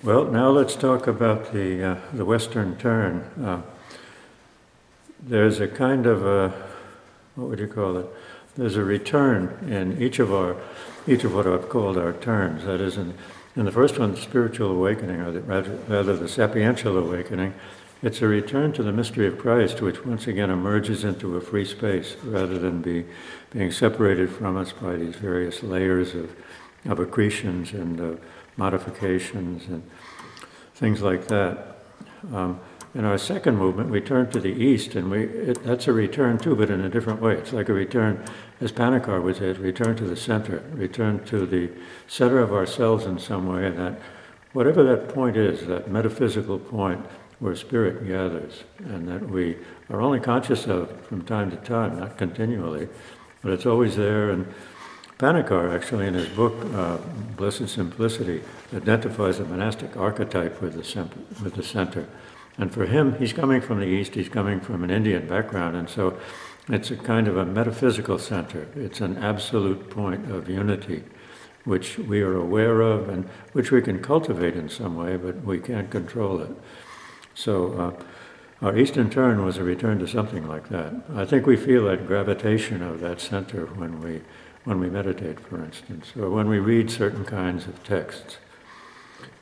Well, now let's talk about the Western turn. There's a kind of a, what would you call it? There's a return in each of what I've called our turns. That is, in the first one, the spiritual awakening, or rather the sapiential awakening, it's a return to the mystery of Christ, which once again emerges into a free space, rather than being separated from us by these various layers of accretions and modifications and things like that. In our second movement, we turn to the east, and that's a return too, but in a different way. It's like a return, as Panikkar would say, return to the center, return to the center of ourselves in some way, and that whatever that point is, that metaphysical point where spirit gathers, and that we are only conscious of from time to time, not continually, but it's always there. And Panikkar, actually, in his book, Blessed Simplicity, identifies a monastic archetype with the center. And for him, he's coming from the East, he's coming from an Indian background, and so it's a kind of a metaphysical center. It's an absolute point of unity, which we are aware of and which we can cultivate in some way, but we can't control it. So our Eastern turn was a return to something like that. I think we feel that gravitation of that center when we meditate, for instance, or when we read certain kinds of texts,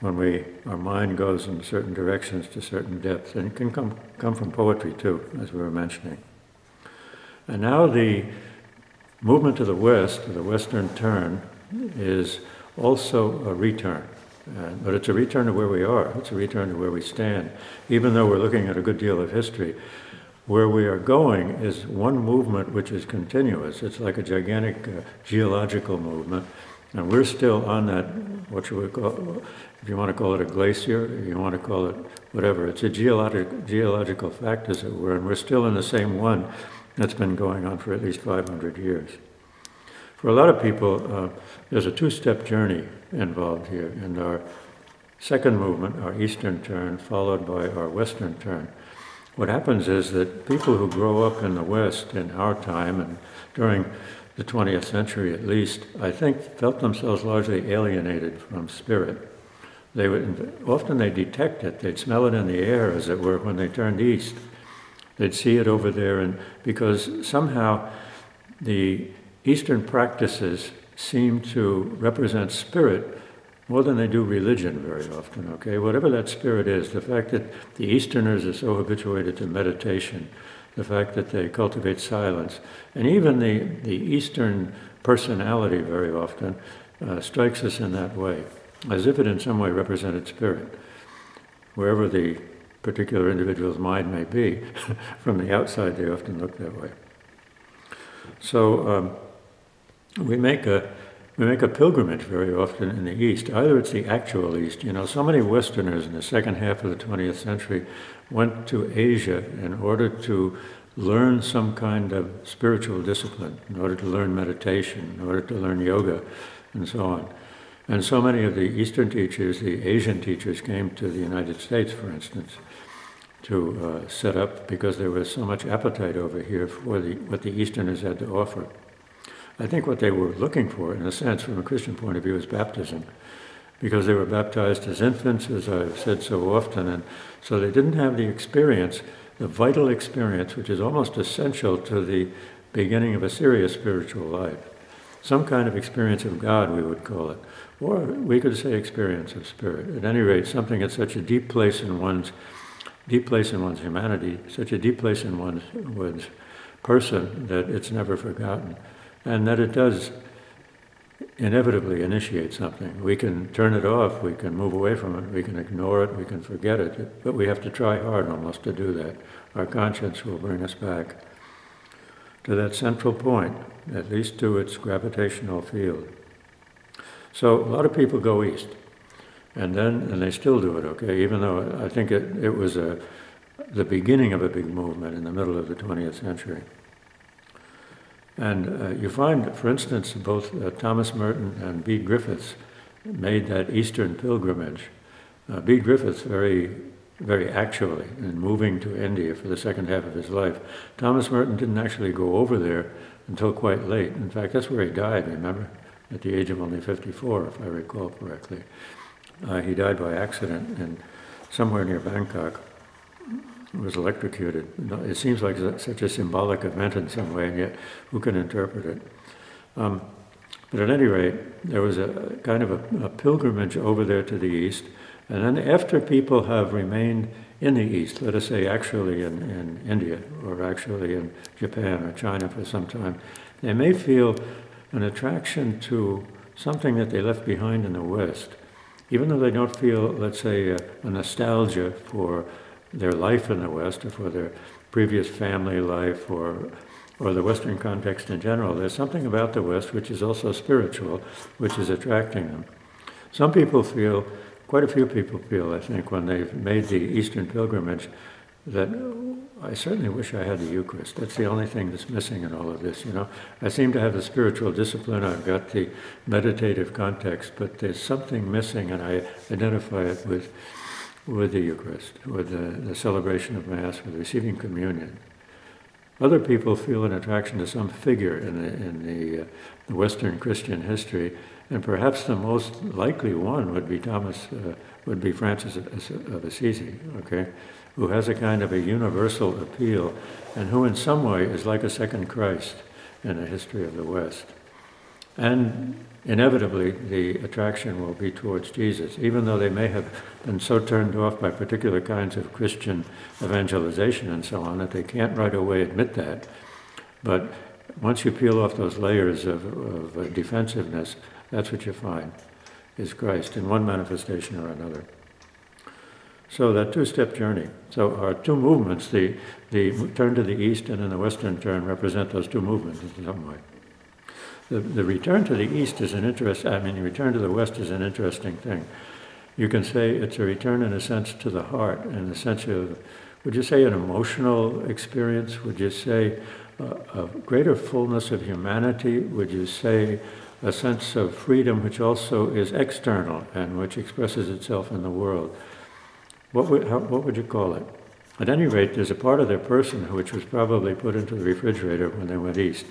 when our mind goes in certain directions to certain depths, and it can come from poetry too, as we were mentioning. And now the movement to the west, the Western turn, is also a return. But it's a return to where we are. It's a return to where we stand. Even though we're looking at a good deal of history, where we are going is one movement which is continuous. It's like a gigantic geological movement. And we're still on that, what should we call, if you want to call it a glacier, or you want to call it whatever. It's a geological fact, as it were, and we're still in the same one that's been going on for at least 500 years. For a lot of people, there's a two-step journey involved here. In our second movement, our Eastern turn, followed by our Western turn, what happens is that people who grow up in the West in our time, and during the 20th century at least, I think felt themselves largely alienated from spirit. Often they detect it, they'd smell it in the air, as it were, when they turned east. They'd see it over there, and because somehow the Eastern practices seem to represent spirit more than they do religion very often, okay? Whatever that spirit is, the fact that the Easterners are so habituated to meditation, the fact that they cultivate silence, and even the Eastern personality very often strikes us in that way, as if it in some way represented spirit. Wherever the particular individual's mind may be, from the outside they often look that way. So we make a pilgrimage very often in the East. Either it's the actual East. You know, so many Westerners in the second half of the 20th century went to Asia in order to learn some kind of spiritual discipline, in order to learn meditation, in order to learn yoga, and so on. And so many of the Eastern teachers, the Asian teachers, came to the United States, for instance, to set up, because there was so much appetite over here for what the Easterners had to offer. I think what they were looking for, in a sense, from a Christian point of view, is baptism, because they were baptized as infants, as I've said so often, and so they didn't have the experience, the vital experience, which is almost essential to the beginning of a serious spiritual life. Some kind of experience of God, we would call it, or we could say experience of spirit. At any rate, something at such a deep place in one's humanity, such a deep place in one's person, that it's never forgotten. And that it does inevitably initiate something. We can turn it off, we can move away from it, we can ignore it, we can forget it, but we have to try hard almost to do that. Our conscience will bring us back to that central point, at least to its gravitational field. So a lot of people go east, and they still do it, okay, even though I think it was the beginning of a big movement in the middle of the 20th century. And you find, for instance, both Thomas Merton and Bede Griffiths made that Eastern pilgrimage. Bede Griffiths very, very actually, in moving to India for the second half of his life. Thomas Merton didn't actually go over there until quite late. In fact, that's where he died, remember? At the age of only 54, if I recall correctly. He died by accident in somewhere near Bangkok. He was electrocuted. It seems like such a symbolic event in some way, and yet who can interpret it? But at any rate, there was a kind of a pilgrimage over there to the east, and then after people have remained in the east, let us say actually in India, or actually in Japan or China for some time, they may feel an attraction to something that they left behind in the West, even though they don't feel, let's say, a nostalgia for their life in the West or for their previous family life or the Western context in general. There's something about the West which is also spiritual, which is attracting them. Some people feel, quite a few people feel, I think, when they've made the Eastern pilgrimage, that I certainly wish I had the Eucharist. That's the only thing that's missing in all of this, you know. I seem to have the spiritual discipline, I've got the meditative context, but there's something missing, and I identify it with the Eucharist, with the celebration of Mass, with receiving communion. Other people feel an attraction to some figure in the Western Christian history, and perhaps the most likely one would be Francis of Assisi, okay, who has a kind of a universal appeal, and who in some way is like a second Christ in the history of the West. And inevitably, the attraction will be towards Jesus, even though they may have been so turned off by particular kinds of Christian evangelization and so on that they can't right away admit that. But once you peel off those layers of defensiveness, that's what you find is Christ in one manifestation or another. So that two-step journey. So our two movements, the turn to the east and then the western turn, represent those two movements in some way. The return to the east is the return to the west is an interesting thing. You can say it's a return in a sense to the heart, in the sense of, would you say an emotional experience? Would you say a greater fullness of humanity? Would you say a sense of freedom which also is external and which expresses itself in the world? What would you call it? At any rate, there's a part of their person which was probably put into the refrigerator when they went east.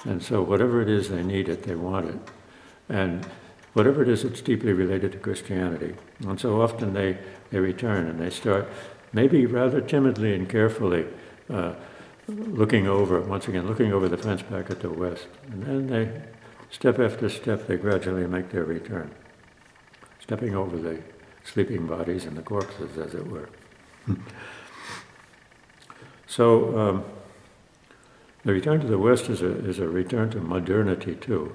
And so whatever it is they need it, they want it. And whatever it is, it's deeply related to Christianity. And so often they return and they start, maybe rather timidly and carefully, looking over the fence back at the west. And then they, step after step, they gradually make their return, stepping over the sleeping bodies and the corpses, as it were. So the return to the West is a return to modernity too,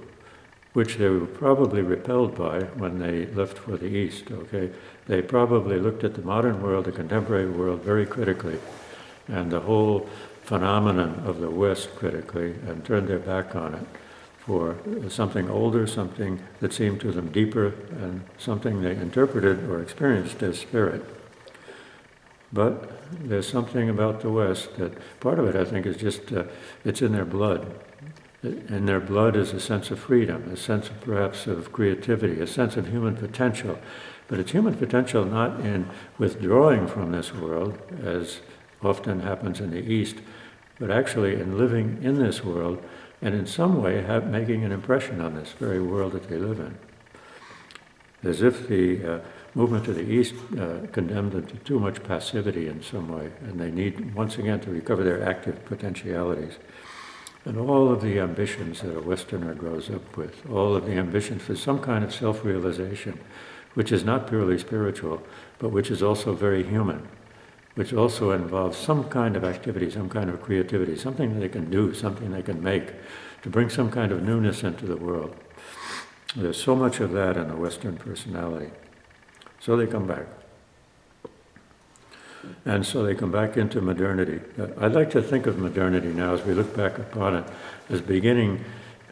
which they were probably repelled by when they left for the East, okay? They probably looked at the modern world, the contemporary world, very critically, and the whole phenomenon of the West critically, and turned their back on it for something older, something that seemed to them deeper, and something they interpreted or experienced as spirit. But there's something about the West that, part of it I think is just, it's in their blood. In their blood is a sense of freedom, a sense of perhaps of creativity, a sense of human potential. But it's human potential not in withdrawing from this world, as often happens in the East, but actually in living in this world and in some way making an impression on this very world that they live in. As if the movement to the East condemned them to too much passivity in some way, and they need, once again, to recover their active potentialities. And all of the ambitions that a Westerner grows up with, all of the ambitions for some kind of self-realization, which is not purely spiritual, but which is also very human, which also involves some kind of activity, some kind of creativity, something that they can do, something they can make, to bring some kind of newness into the world. There's so much of that in the Western personality. So they come back. And so they come back into modernity. I'd like to think of modernity now, as we look back upon it, as beginning,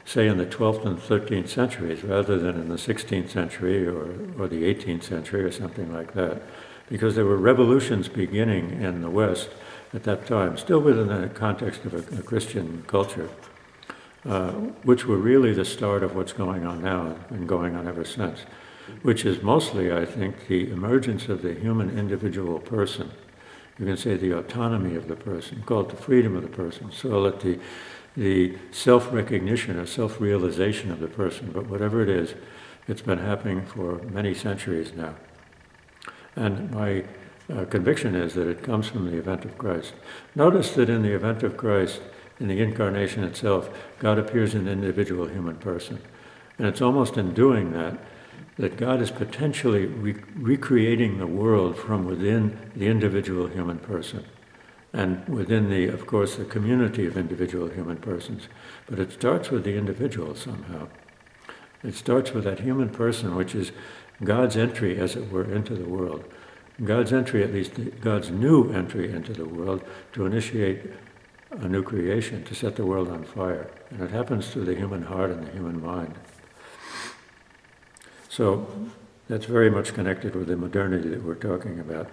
say, in the 12th and 13th centuries, rather than in the 16th century or the 18th century or something like that. Because there were revolutions beginning in the West at that time, still within the context of a Christian culture, which were really the start of what's going on now and going on ever since, which is mostly, I think, the emergence of the human individual person. You can say the autonomy of the person, call it the freedom of the person, so that the self-recognition or self-realization of the person, but whatever it is, It's been happening for many centuries now. And my conviction is that it comes from the event of Christ. Notice that in the event of Christ, in the incarnation itself, God appears in an individual human person. And it's almost in doing that God is potentially recreating the world from within the individual human person. And within of course, the community of individual human persons. But it starts with the individual somehow. It starts with that human person, which is God's entry, as it were, into the world. God's entry, at least God's new entry into the world, to initiate a new creation, to set the world on fire. And it happens through the human heart and the human mind. So that's very much connected with the modernity that we're talking about.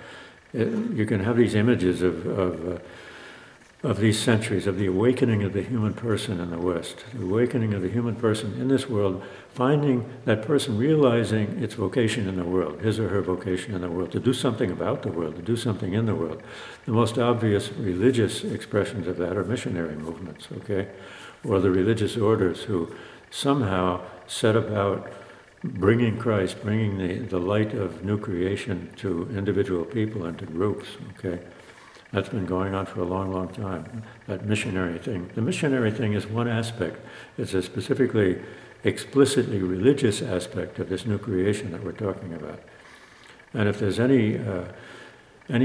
You can have these images of these centuries, of the awakening of the human person in the West, the awakening of the human person in this world, finding that person realizing its vocation in the world, his or her vocation in the world, to do something about the world, to do something in the world. The most obvious religious expressions of that are missionary movements, okay? Or the religious orders who somehow set about bringing Christ, bringing the light of new creation to individual people and to groups, okay? That's been going on for a long, long time, that missionary thing. The missionary thing is one aspect. It's a specifically, explicitly religious aspect of this new creation that we're talking about. And if there's any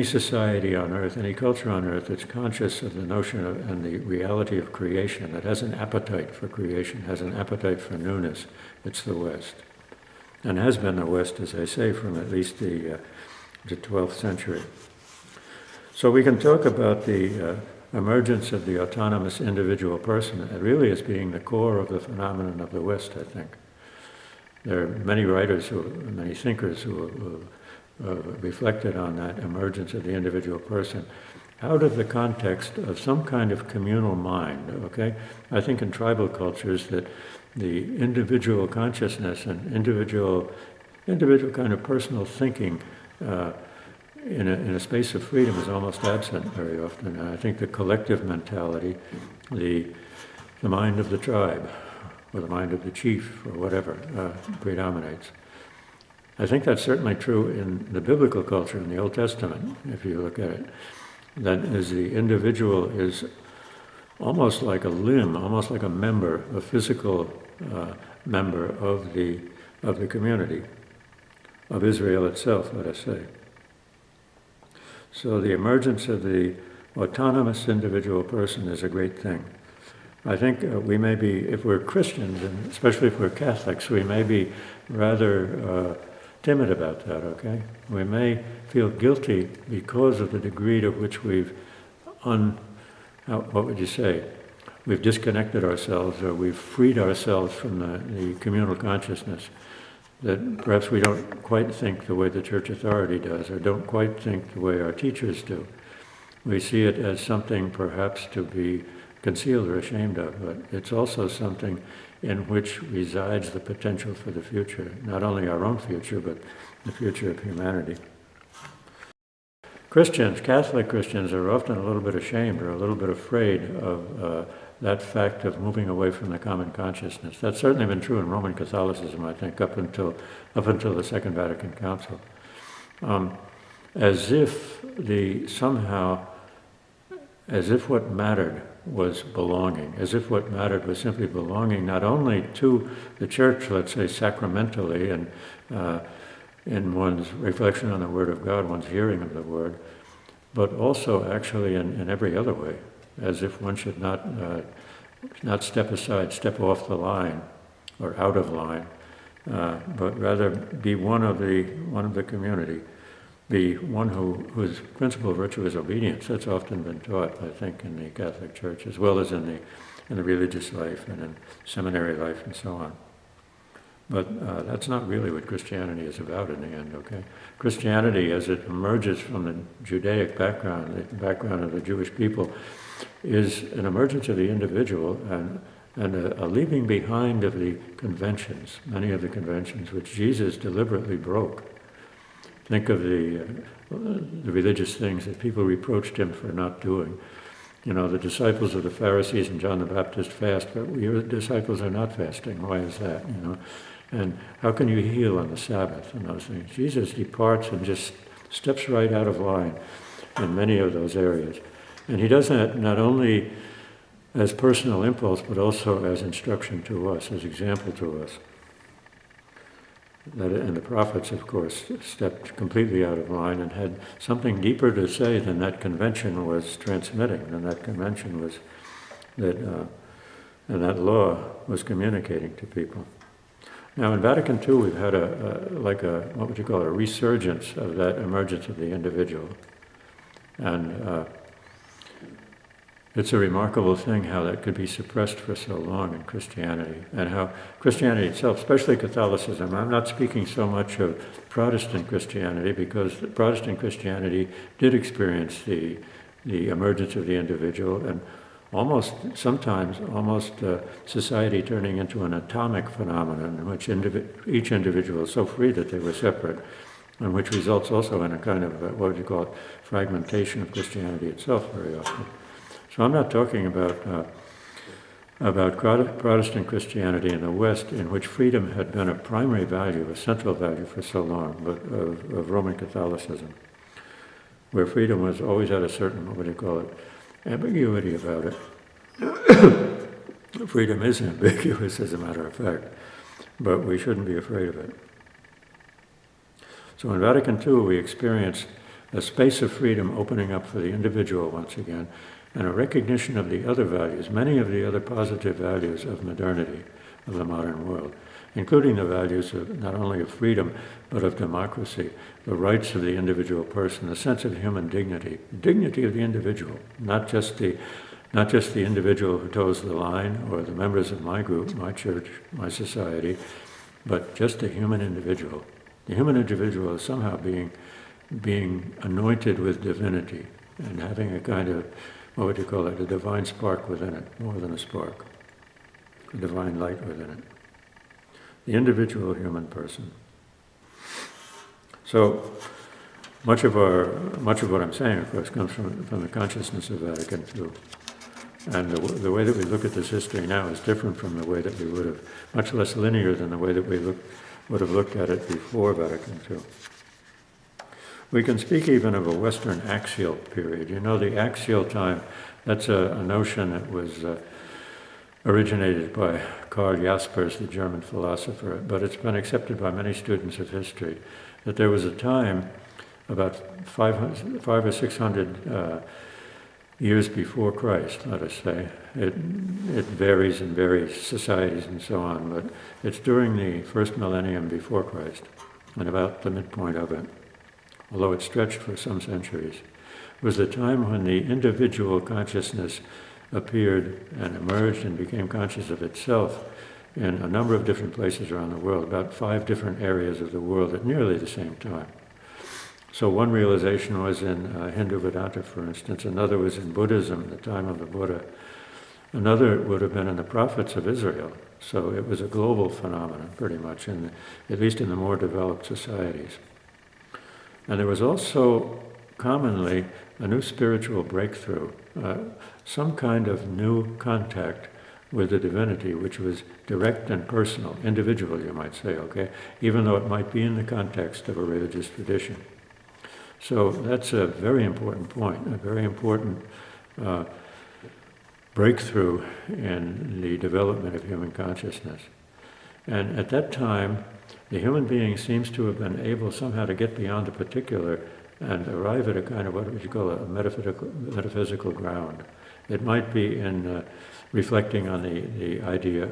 society on earth, any culture on earth that's conscious of the notion of and the reality of creation, that has an appetite for creation, has an appetite for newness, it's the West. And has been the West, as I say, from at least the 12th century. So we can talk about the emergence of the autonomous individual person really as being the core of the phenomenon of the West, I think. There are many writers, many thinkers who reflected on that emergence of the individual person out of the context of some kind of communal mind, okay? I think in tribal cultures that the individual consciousness and individual kind of personal thinking in a space of freedom is almost absent very often. And I think the collective mentality, the mind of the tribe, or the mind of the chief, or whatever, predominates. I think that's certainly true in the biblical culture in the Old Testament, if you look at it. That is, the individual is almost like a limb, almost like a member, a physical member of the community, of Israel itself, let us say. So the emergence of the autonomous individual person is a great thing. I think we may be, if we're Christians, and especially if we're Catholics, we may be rather timid about that, okay? We may feel guilty because of the degree to which we've what would you say? We've disconnected ourselves, or we've freed ourselves from the communal consciousness, that perhaps we don't quite think the way the church authority does, or don't quite think the way our teachers do. We see it as something perhaps to be concealed or ashamed of, but it's also something in which resides the potential for the future, not only our own future, but the future of humanity. Christians, Catholic Christians, are often a little bit ashamed or a little bit afraid of that fact of moving away from the common consciousness. That's certainly been true in Roman Catholicism, I think, up until the Second Vatican Council. As if what mattered was belonging, as if what mattered was simply belonging not only to the church, let's say sacramentally, and in one's reflection on the Word of God, one's hearing of the Word, but also actually in every other way, as if one should not step aside, step off the line, or out of line, but rather be one of the community, be one whose principal virtue is obedience. That's often been taught, I think, in the Catholic Church, as well as in the religious life and in seminary life and so on. But that's not really what Christianity is about in the end, okay? Christianity, as it emerges from the Judaic background, the background of the Jewish people, is an emergence of the individual and a leaving behind of the conventions, many of the conventions which Jesus deliberately broke. Think of the religious things that people reproached him for not doing. You know, the disciples of the Pharisees and John the Baptist fast, but your disciples are not fasting. Why is that? You know, And how can you heal on the Sabbath and those things? Jesus departs and just steps right out of line in many of those areas. And he does that not only as personal impulse, but also as instruction to us, as example to us. And the prophets, of course, stepped completely out of line and had something deeper to say than that convention was transmitting, than that convention was, and that law was communicating to people. Now, in Vatican II, we've had what would you call it, a resurgence of that emergence of the individual. And it's a remarkable thing how that could be suppressed for so long in Christianity, and how Christianity itself, especially Catholicism, I'm not speaking so much of Protestant Christianity, because Protestant Christianity did experience the emergence of the individual, and sometimes society turning into an atomic phenomenon in which each individual is so free that they were separate, and which results also in a kind of, what would you call it, fragmentation of Christianity itself very often. So I'm not talking about Protestant Christianity in the West, in which freedom had been a primary value, a central value for so long, but of Roman Catholicism, where freedom was always at a certain, what would you call it, ambiguity about it. Freedom is ambiguous, as a matter of fact, but we shouldn't be afraid of it. So in Vatican II, we experienced a space of freedom opening up for the individual once again, and a recognition of the other values, many of the other positive values of modernity, of the modern world, including the values of not only of freedom, but of democracy, the rights of the individual person, the sense of human dignity, dignity of the individual, not just the individual who toes the line, or the members of my group, my church, my society, but just the human individual. The human individual is somehow being anointed with divinity, and having a kind of, what would you call it, a divine spark within it, more than a spark, a divine light within it. The individual human person. So much of what I'm saying, of course, comes from the consciousness of Vatican II. And the way that we look at this history now is different from the way that we would have, much less linear than the way that we would have looked at it before Vatican II. We can speak even of a Western axial period. You know, the axial time, that's a notion that was originated by Karl Jaspers, the German philosopher, but it's been accepted by many students of history, that there was a time about 500 or 600 years before Christ, let us say. It varies in various societies and so on, but it's during the first millennium before Christ, and about the midpoint of it, although it stretched for some centuries, was the time when the individual consciousness appeared and emerged and became conscious of itself in a number of different places around the world, about 5 different areas of the world at nearly the same time. So one realization was in Hindu Vedanta, for instance. Another was in Buddhism, the time of the Buddha. Another would have been in the prophets of Israel. So it was a global phenomenon, pretty much, at least in the more developed societies. And there was also commonly a new spiritual breakthrough, some kind of new contact with the divinity, which was direct and personal, individual, you might say, okay, even though it might be in the context of a religious tradition. So that's a very important point, a very important breakthrough in the development of human consciousness. And at that time, the human being seems to have been able somehow to get beyond the particular and arrive at a kind of what would you call a metaphysical ground. It might be in reflecting on the idea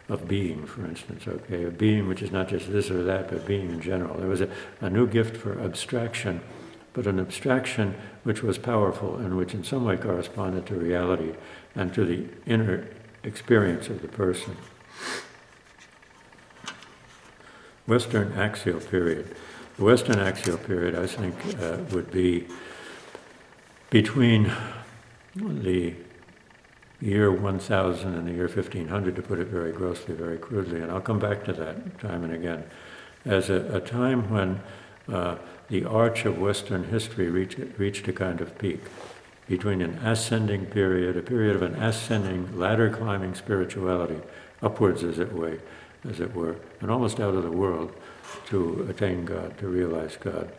of being, for instance, okay, a being which is not just this or that, but being in general. There was a new gift for abstraction, but an abstraction which was powerful and which in some way corresponded to reality and to the inner experience of the person. Western axial period. The Western axial period, I think, would be between the year 1000 and the year 1500, to put it very grossly, very crudely, and I'll come back to that time and again, as a time when the arch of Western history reached a kind of peak, between an ascending period, a period of an ascending, ladder-climbing spirituality, upwards as it were, as it were, and almost out of the world to attain God, to realize God.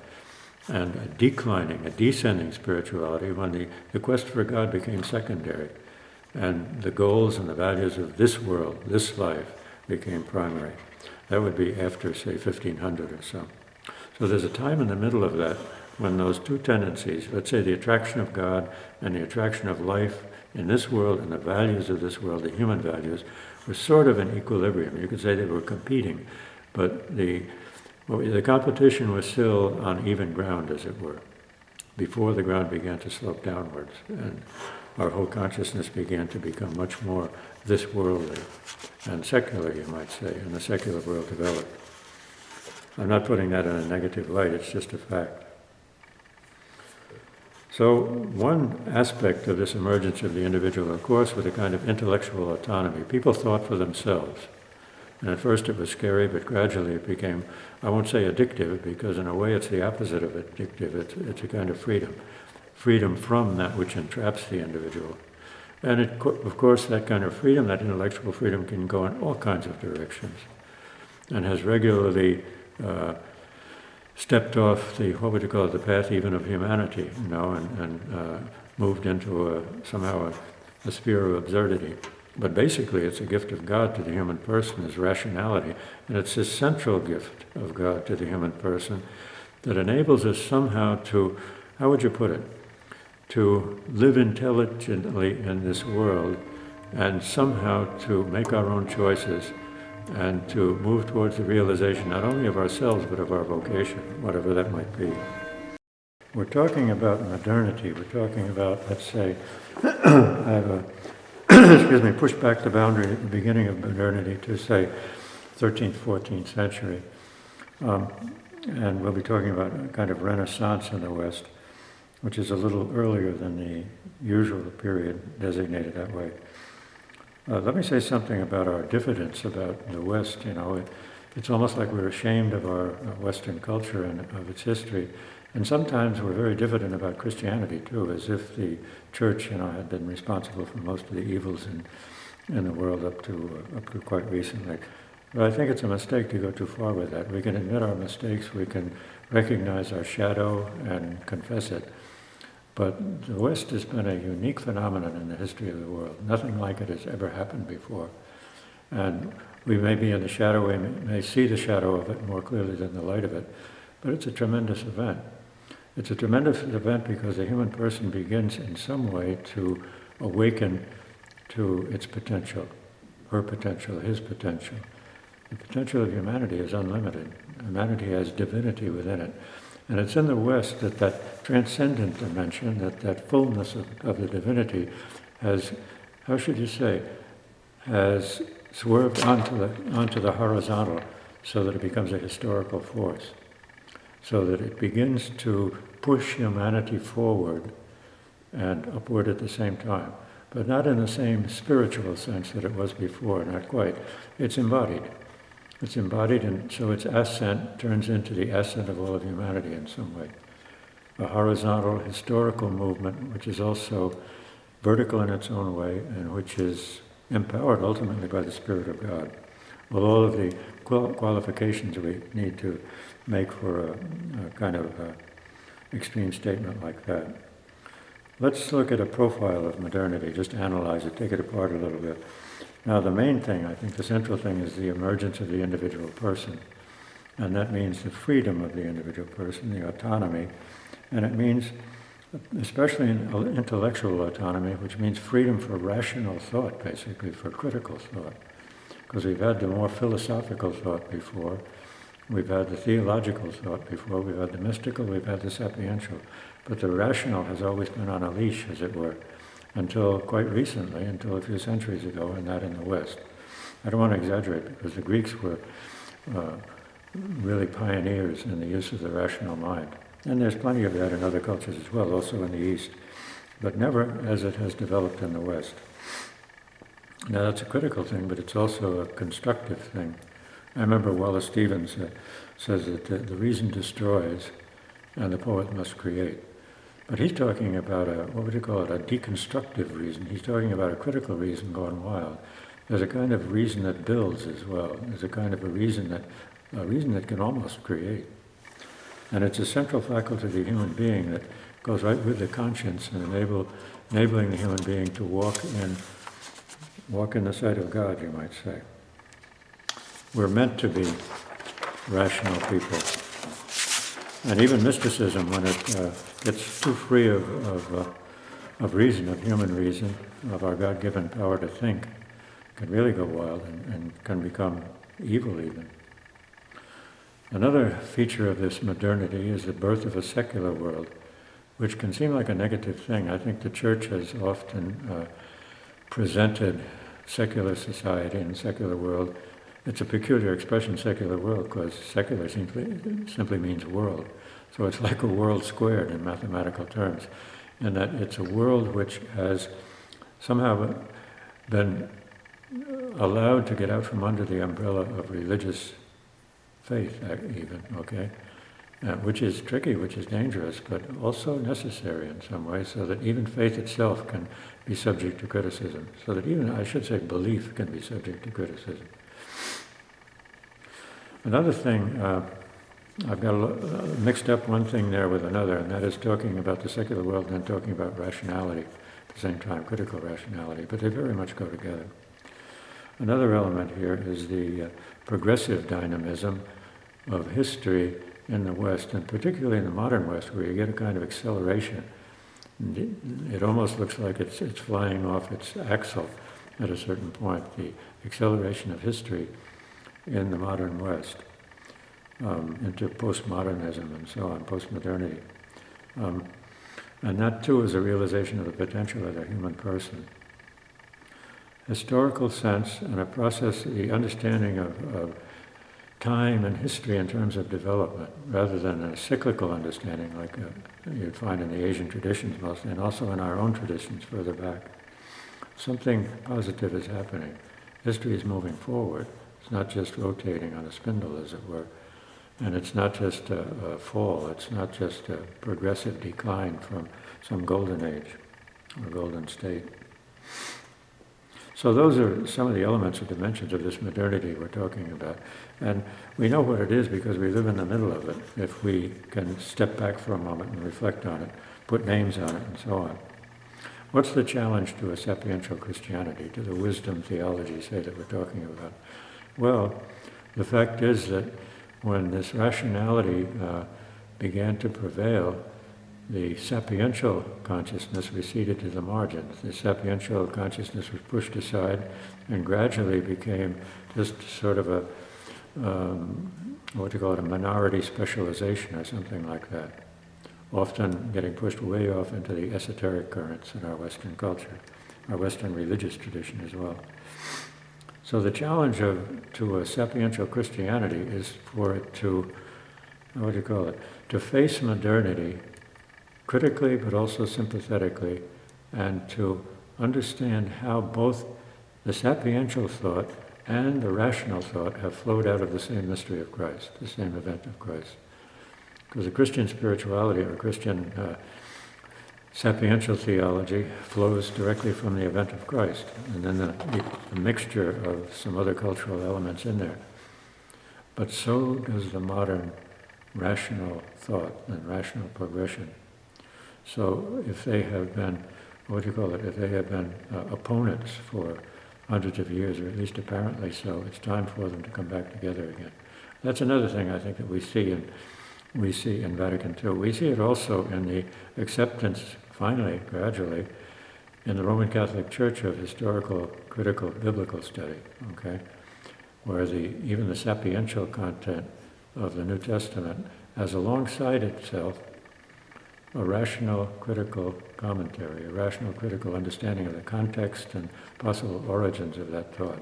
And a descending spirituality when the quest for God became secondary, and the goals and the values of this world, this life, became primary. That would be after, say, 1500 or so. So there's a time in the middle of that when those two tendencies, let's say the attraction of God and the attraction of life in this world and the values of this world, the human values, were sort of in equilibrium. You could say they were competing, but the competition was still on even ground, as it were, before the ground began to slope downwards, and our whole consciousness began to become much more this worldly and secular, you might say, and the secular world developed. I'm not putting that in a negative light, it's just a fact. So one aspect of this emergence of the individual, of course, was a kind of intellectual autonomy. People thought for themselves. And at first it was scary, but gradually it became, I won't say addictive, because in a way it's the opposite of addictive. It's a kind of freedom. Freedom from that which entraps the individual. And of course that kind of freedom, that intellectual freedom, can go in all kinds of directions, and has regularly stepped off the path even of humanity, and moved into somehow a sphere of absurdity. But basically it's a gift of God to the human person, is rationality, and it's this central gift of God to the human person that enables us somehow to, how would you put it, to live intelligently in this world and somehow to make our own choices and to move towards the realization not only of ourselves but of our vocation, whatever that might be. We're talking about modernity. We're talking about, let's say, pushed back the boundary at the beginning of modernity to, say, 13th, 14th century. And we'll be talking about a kind of Renaissance in the West, which is a little earlier than the usual period designated that way. Let me say something about our diffidence about the West. It's almost like we're ashamed of our Western culture and of its history. And sometimes we're very diffident about Christianity too, as if the church, had been responsible for most of the evils in the world up to quite recently. But I think it's a mistake to go too far with that. We can admit our mistakes, we can recognize our shadow and confess it. But the West has been a unique phenomenon in the history of the world. Nothing like it has ever happened before. And we may be in the shadow, we may see the shadow of it more clearly than the light of it, but it's a tremendous event. It's a tremendous event because the human person begins in some way to awaken to its potential, her potential, his potential. The potential of humanity is unlimited. Humanity has divinity within it. And it's in the West that transcendent dimension, that fullness of the divinity has, how should you say, has swerved onto the horizontal so that it becomes a historical force, so that it begins to push humanity forward and upward at the same time, but not in the same spiritual sense that it was before, not quite. It's embodied. It's embodied, and so its ascent turns into the ascent of all of humanity in some way. A horizontal historical movement, which is also vertical in its own way, and which is empowered ultimately by the Spirit of God. With all of the qualifications we need to make for a kind of extreme statement like that. Let's look at a profile of modernity, just analyze it, take it apart a little bit. Now the main thing, I think the central thing, is the emergence of the individual person. And that means the freedom of the individual person, the autonomy. And it means, especially in intellectual autonomy, which means freedom for rational thought, basically, for critical thought. Because we've had the more philosophical thought before, we've had the theological thought before, we've had the mystical, we've had the sapiential. But the rational has always been on a leash, as it were, until quite recently, until a few centuries ago, and that in the West. I don't want to exaggerate, because the Greeks were really pioneers in the use of the rational mind. And there's plenty of that in other cultures as well, also in the East, but never as it has developed in the West. Now that's a critical thing, but it's also a constructive thing. I remember Wallace Stevens says that the reason destroys and the poet must create. But he's talking about a deconstructive reason. He's talking about a critical reason gone wild. there's a kind of reason that builds as well. There's a kind of a reason that can almost create. And it's a central faculty of the human being that goes right with the conscience and enabling the human being to walk in the sight of God, you might say. We're meant to be rational people. And even mysticism, when it gets too free of reason, of human reason, of our God-given power to think, can really go wild and can become evil even. Another feature of this modernity is the birth of a secular world, which can seem like a negative thing. I think the church has often presented secular society and secular world. It's a peculiar expression, secular world, because secular simply means world. So it's like a world squared in mathematical terms, in that it's a world which has somehow been allowed to get out from under the umbrella of religious faith, even, okay? Which is tricky, which is dangerous, but also necessary in some way, so that even faith itself can be subject to criticism, so that even, I should say, belief can be subject to criticism. Another thing, I've got mixed up one thing there with another, and that is talking about the secular world and then talking about rationality at the same time, critical rationality, but they very much go together. Another element here is the progressive dynamism of history in the West, and particularly in the modern West, where you get a kind of acceleration. It almost looks like it's flying off its axle at a certain point, the acceleration of history in the modern West into postmodernism and so on, postmodernity. And that too is a realization of the potential of the human person. Historical sense and a process, the understanding of time and history in terms of development, rather than a cyclical understanding like you'd find in the Asian traditions mostly, and also in our own traditions further back. Something positive is happening. History is moving forward. It's not just rotating on a spindle, as it were. And it's not just a fall. It's not just a progressive decline from some golden age or golden state. So those are some of the elements or dimensions of this modernity we're talking about. And we know what it is because we live in the middle of it, if we can step back for a moment and reflect on it, put names on it, and so on. What's the challenge to a sapiential Christianity, to the wisdom theology, say, that we're talking about? Well, the fact is that when this rationality began to prevail, the sapiential consciousness receded to the margins. The sapiential consciousness was pushed aside and gradually became just sort of a, a minority specialization or something like that, often getting pushed way off into the esoteric currents in our Western culture, our Western religious tradition as well. So the challenge to a sapiential Christianity is for it to, to face modernity critically but also sympathetically, and to understand how both the sapiential thought and the rational thought have flowed out of the same mystery of Christ, the same event of Christ. Because the Christian spirituality or Christian sapiential theology flows directly from the event of Christ, and then the mixture of some other cultural elements in there. But so does the modern rational thought and rational progression. So if they have been, if they have been opponents for hundreds of years, or at least apparently so, it's time for them to come back together again. That's another thing I think that we see in Vatican II. We see it also in the acceptance, finally, gradually, in the Roman Catholic Church of historical, critical, biblical study, okay? Where even the sapiential content of the New Testament has alongside itself a rational, critical commentary, a rational, critical understanding of the context and possible origins of that thought.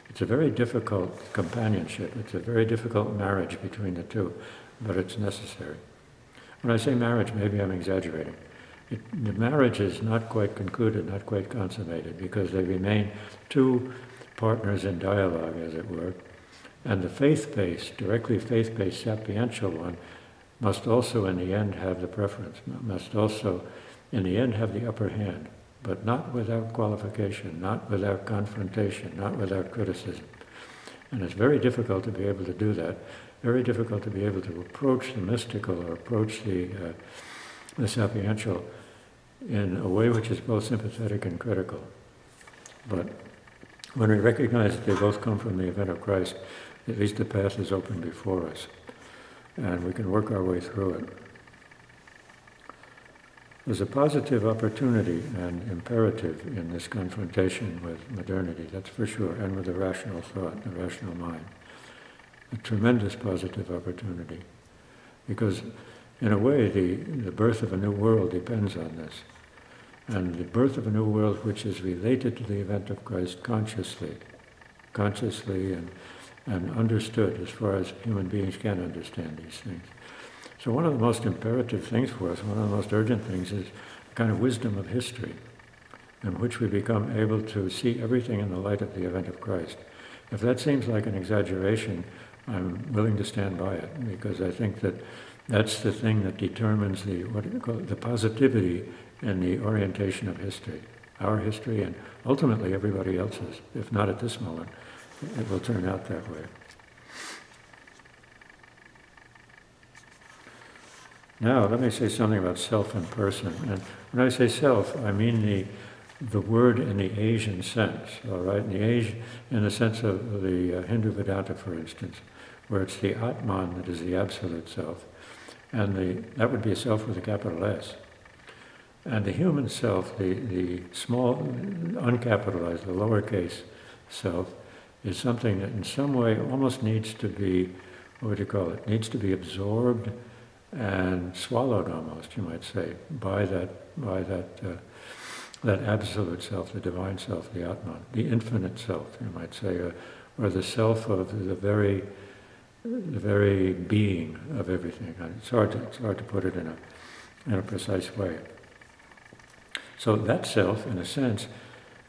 It's a very difficult companionship. It's a very difficult marriage between the two, but it's necessary. When I say marriage, maybe I'm exaggerating. The marriage is not quite concluded, not quite consummated, because they remain two partners in dialogue, as it were. And the faith-based, directly faith-based sapiential one must also in the end have the preference, must also in the end have the upper hand. but not without qualification, not without confrontation, not without criticism. And it's very difficult to be able to do that, very difficult to be able to approach the mystical or approach the sapiential in a way which is both sympathetic and critical. But when we recognize that they both come from the event of Christ, at least the path is open before us, and we can work our way through it. There's a positive opportunity and imperative in this confrontation with modernity, that's for sure, and with the rational thought, the rational mind. A tremendous positive opportunity. Because in a way, the birth of a new world depends on this. And the birth of a new world which is related to the event of Christ consciously and understood as far as human beings can understand these things. So one of the most imperative things for us, one of the most urgent things is a kind of wisdom of history in which we become able to see everything in the light of the event of Christ. If that seems like an exaggeration, I'm willing to stand by it, because I think that that's the thing that determines the positivity and the orientation of history, our history and ultimately everybody else's. If not at this moment, it will turn out that way. Now, let me say something about self and person. And when I say self, I mean the word in the Asian sense, all right? In the sense of the Hindu Vedanta, for instance, where it's the Atman that is the absolute self. And that would be a self with a capital S. And the human self, the small, uncapitalized, the lowercase self, is something that in some way almost needs to be, needs to be absorbed and swallowed almost, you might say, by that absolute self, the divine self, the Atman, the infinite self, you might say, or the self of the very being of everything. It's hard to put it in a precise way. So that self, in a sense,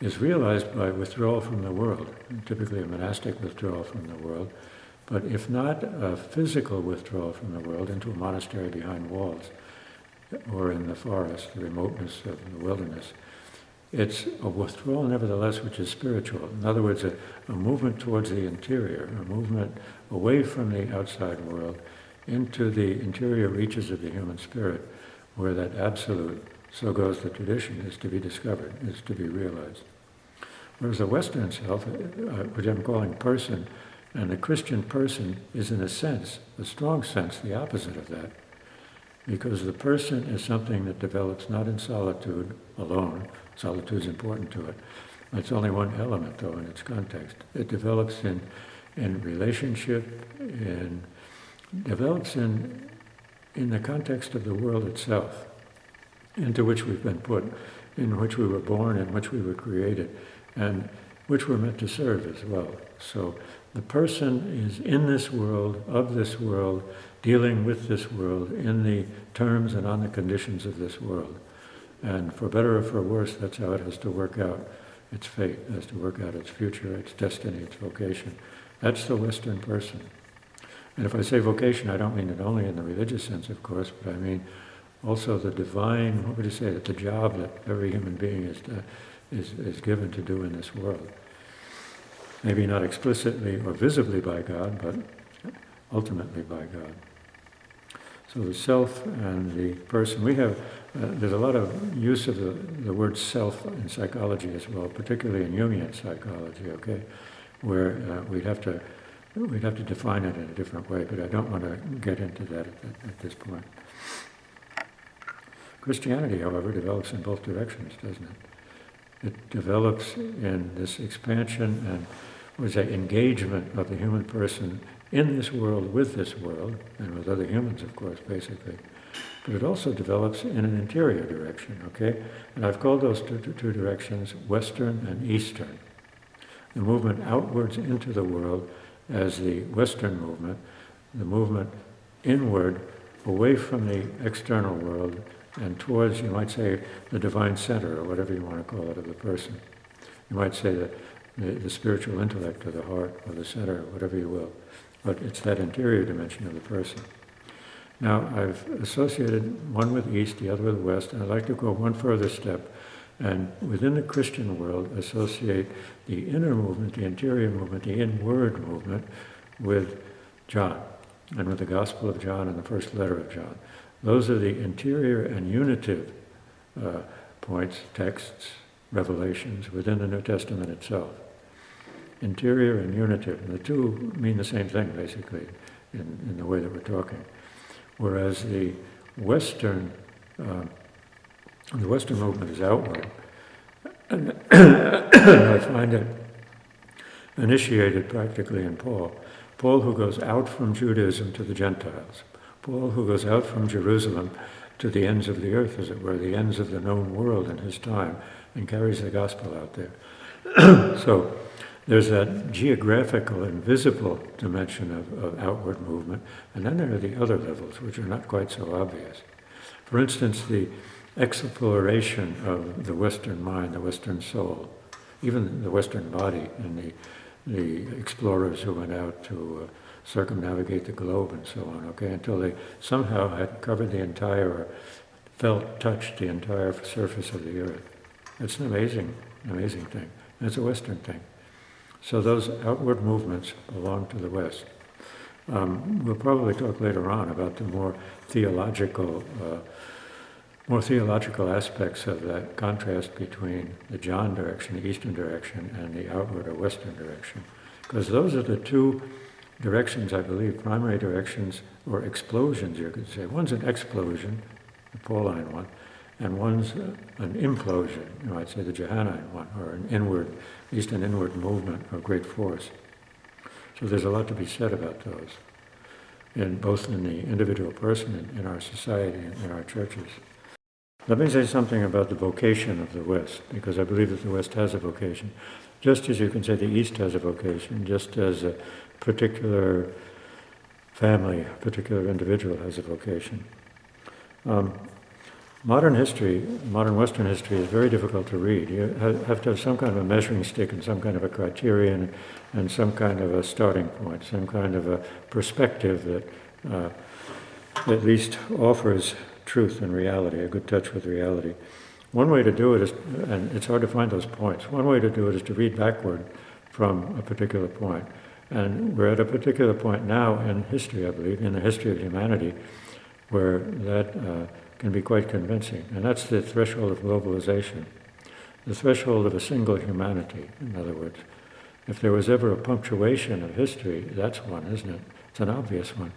is realized by withdrawal from the world, typically a monastic withdrawal from the world, but if not a physical withdrawal from the world into a monastery behind walls or in the forest, the remoteness of the wilderness, it's a withdrawal nevertheless which is spiritual. In other words, a movement towards the interior, a movement away from the outside world into the interior reaches of the human spirit, where that absolute, so goes the tradition, is to be discovered, is to be realized. Whereas the Western self, which I'm calling person, and the Christian person is in a sense, a strong sense, the opposite of that. Because the person is something that develops not in solitude alone. Solitude is important to it. It's only one element, though, in its context. It develops in relationship, develops in the context of the world itself, into which we've been put, in which we were born, in which we were created, and which we're meant to serve as well. So the person is in this world, of this world, dealing with this world in the terms and on the conditions of this world. And for better or for worse, that's how it has to work out its fate, it has to work out its future, its destiny, its vocation. That's the Western person. And if I say vocation, I don't mean it only in the religious sense, of course, but I mean also the divine, what would you say, the job that every human being is given to do in this world. Maybe not explicitly or visibly by God, but ultimately by God. So the self and the person, there's a lot of use of the word self in psychology as well, particularly in Jungian psychology, okay, where we'd have to define it in a different way, but I don't want to get into that at this point. Christianity, however, develops in both directions, doesn't it? It develops in this expansion and, engagement of the human person in this world, with this world, and with other humans, of course, basically. But it also develops in an interior direction, okay? And I've called those two directions Western and Eastern. The movement outwards into the world as the Western movement, the movement inward, away from the external world, and towards, you might say, the divine center, or whatever you want to call it, of the person. You might say the spiritual intellect, or the heart, or the center, or whatever you will. But it's that interior dimension of the person. Now, I've associated one with East, the other with West, and I'd like to go one further step and within the Christian world associate the inner movement, the interior movement, the inward movement with John, and with the Gospel of John and the first letter of John. Those are the interior and unitive points, texts, revelations within the New Testament itself. Interior and unitive, and the two mean the same thing, basically, in the way that we're talking. Whereas the Western movement is outward, and I find it initiated practically in Paul. Paul, who goes out from Judaism to the Gentiles. Paul, who goes out from Jerusalem to the ends of the earth, as it were, the ends of the known world in his time, and carries the gospel out there. So there's that geographical and visible dimension of outward movement, and then there are the other levels, which are not quite so obvious. For instance, the exploration of the Western mind, the Western soul, even the Western body, and the explorers who went out to circumnavigate the globe and so on, okay, until they somehow had covered the entire, touched the entire surface of the earth. It's an amazing thing. And it's a Western thing. So those outward movements belong to the West. We'll probably talk later on about the more theological aspects of that contrast between the John direction, the Eastern direction, and the outward or Western direction. Because those are the two directions, I believe, primary directions, or explosions, you could say. One's an explosion, the Pauline one, and one's an implosion, you might say the Johannine one, or an inward, at least an inward movement of great force. So there's a lot to be said about those, both in the individual person, in our society, and in our churches. Let me say something about the vocation of the West, because I believe that the West has a vocation. Just as you can say the East has a vocation, just as a particular family, a particular individual has a vocation. Modern Western history is very difficult to read. You have to have some kind of a measuring stick and some kind of a criterion and some kind of a starting point, some kind of a perspective that at least offers truth and reality, a good touch with reality. One way to do it is, and it's hard to find those points, one way to do it is to read backward from a particular point. And we're at a particular point now in history, I believe, in the history of humanity, where that can be quite convincing. And that's the threshold of globalization, the threshold of a single humanity, in other words. If there was ever a punctuation of history, that's one, isn't it? It's an obvious one.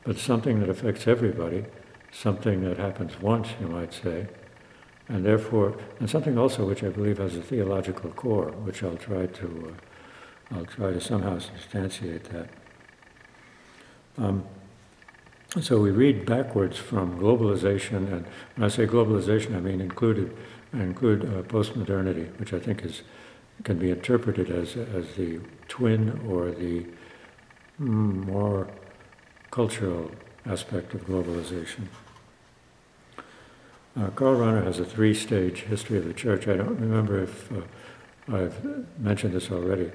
But something that affects everybody, something that happens once, you might say, and therefore, and something also which I believe has a theological core, which I'll try to somehow substantiate that. So we read backwards from globalization, and when I say globalization, I mean include postmodernity, which I think can be interpreted as the twin or the more cultural aspect of globalization. Karl Rahner has a three-stage history of the church. I don't remember if I've mentioned this already.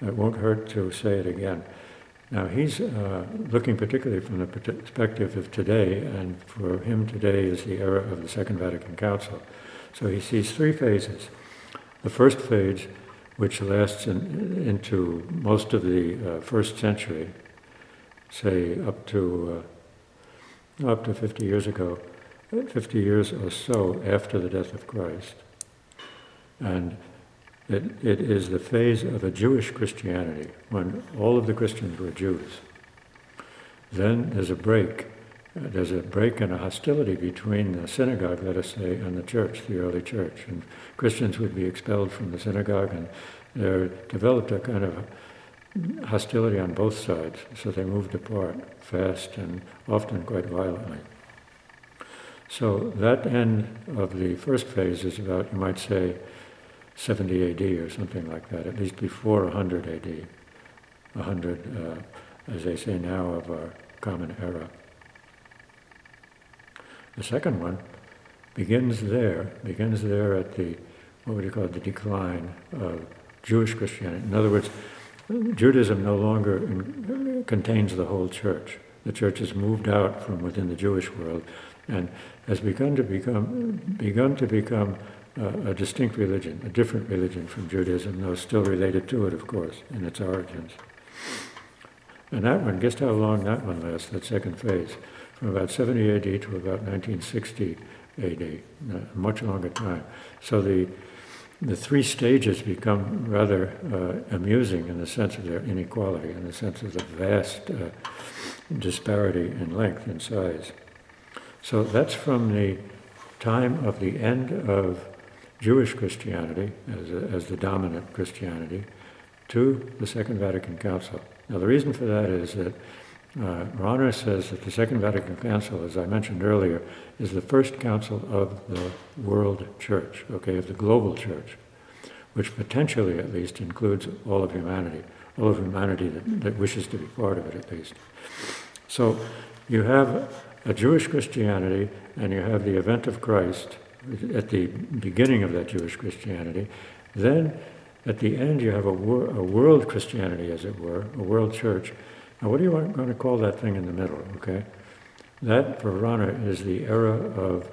It won't hurt to say it again. Now, he's looking particularly from the perspective of today, and for him today is the era of the Second Vatican Council. So he sees three phases. The first phase, which lasts into most of the first century, say up to 50 years ago, 50 years or so after the death of Christ. And it is the phase of a Jewish Christianity, when all of the Christians were Jews. Then there's a break. There's a break and a hostility between the synagogue, let us say, and the church, the early church. And Christians would be expelled from the synagogue, and there developed a kind of hostility on both sides, so they moved apart fast and often quite violently. So that end of the first phase is about, you might say, 70 AD or something like that, at least before 100 AD, 100, as they say now, of our common era. The second one begins there at the, what would you call it, the decline of Jewish Christianity. In other words, Judaism no longer contains the whole church. The church has moved out from within the Jewish world and has begun to become a distinct religion, a different religion from Judaism, though still related to it, of course, in its origins. And that one, guess how long that one lasts, that second phase? From about 70 AD to about 1960 AD, a much longer time. So the three stages become rather amusing in the sense of their inequality, in the sense of the vast disparity in length and size. So that's from the time of the end of Jewish Christianity as the dominant Christianity to the Second Vatican Council. Now the reason for that is that Rahner says that the Second Vatican Council, as I mentioned earlier, is the first council of the world church, okay, of the global church, which potentially at least includes all of humanity that wishes to be part of it at least. So you have a Jewish Christianity and you have the event of Christ at the beginning of that Jewish Christianity. Then at the end you have a world Christianity, as it were, a world church. Now what are you going to call that thing in the middle, okay? That, for Rahner, is the era of,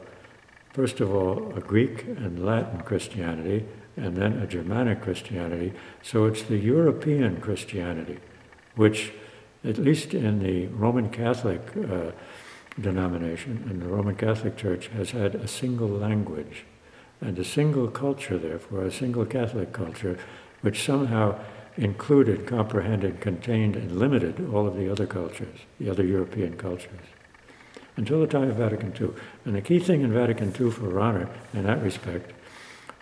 first of all, a Greek and Latin Christianity, and then a Germanic Christianity. So it's the European Christianity, which, at least in the Roman Catholic denomination, and the Roman Catholic Church, has had a single language and a single culture, therefore, a single Catholic culture, which somehow included, comprehended, contained, and limited all of the other cultures, the other European cultures, until the time of Vatican II. And the key thing in Vatican II for Rahner, in that respect,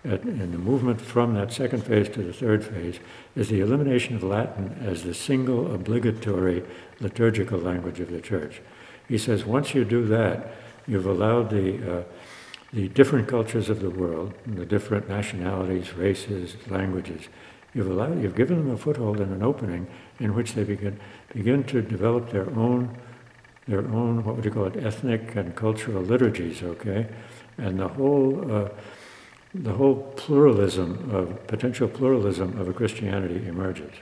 in the movement from that second phase to the third phase, is the elimination of Latin as the single obligatory liturgical language of the Church. He says once you do that, you've allowed the different cultures of the world, the different nationalities, races, languages, you've given them a foothold and an opening in which they begin to develop their own, what would you call it, ethnic and cultural liturgies, okay? And the whole potential pluralism of a Christianity emerges.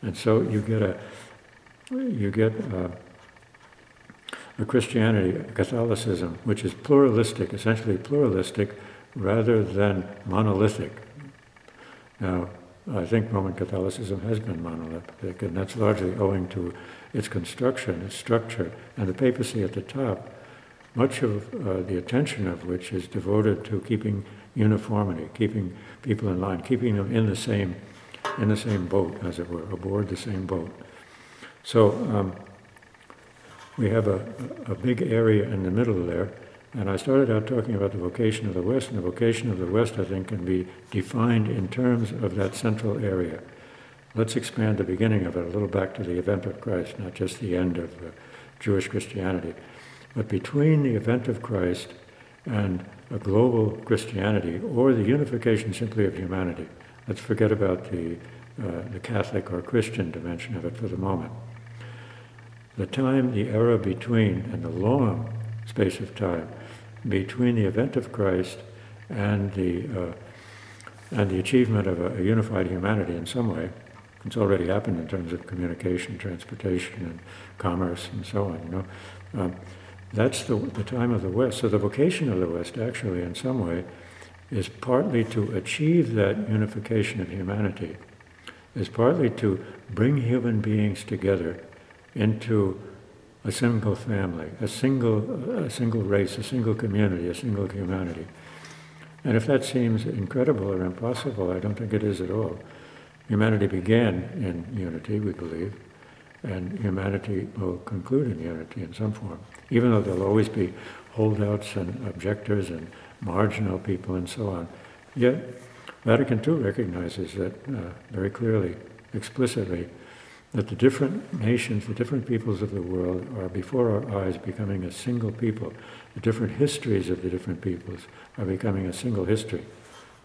And so you get a Christianity, a Catholicism, which is pluralistic, essentially pluralistic, rather than monolithic. Now, I think Roman Catholicism has been monolithic, and that's largely owing to its construction, its structure, and the papacy at the top, much of the attention of which is devoted to keeping uniformity, keeping people in line, keeping them in the same boat, as it were, aboard the same boat. So we have a big area in the middle there, and I started out talking about the vocation of the West, and the vocation of the West, I think, can be defined in terms of that central area. Let's expand the beginning of it a little back to the event of Christ, not just the end of Jewish Christianity. But between the event of Christ and a global Christianity, or the unification simply of humanity, let's forget about the Catholic or Christian dimension of it for the moment. The era between, and the long space of time between the event of Christ and the achievement of a unified humanity in some way. It's already happened in terms of communication, transportation, and commerce, and so on. That's the time of the West. So the vocation of the West, actually, in some way, is partly to achieve that unification of humanity, is partly to bring human beings together into a single family, a single race, a single community, a single humanity. And if that seems incredible or impossible, I don't think it is at all. Humanity began in unity, we believe, and humanity will conclude in unity in some form, even though there'll always be holdouts and objectors and marginal people and so on. Yet Vatican II recognizes that very clearly, explicitly, that the different nations, the different peoples of the world are before our eyes becoming a single people. The different histories of the different peoples are becoming a single history.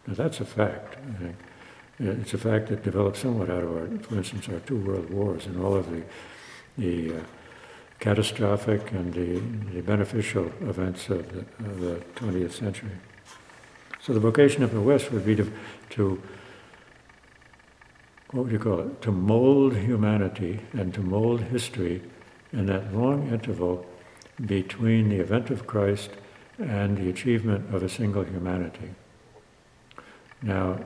Now that's a fact, I think. It's a fact that developed somewhat out of for instance, our two world wars and all of the catastrophic and the beneficial events of the 20th century. So the vocation of the West would be to what would you call it? To mold humanity and to mold history in that long interval between the event of Christ and the achievement of a single humanity. Now,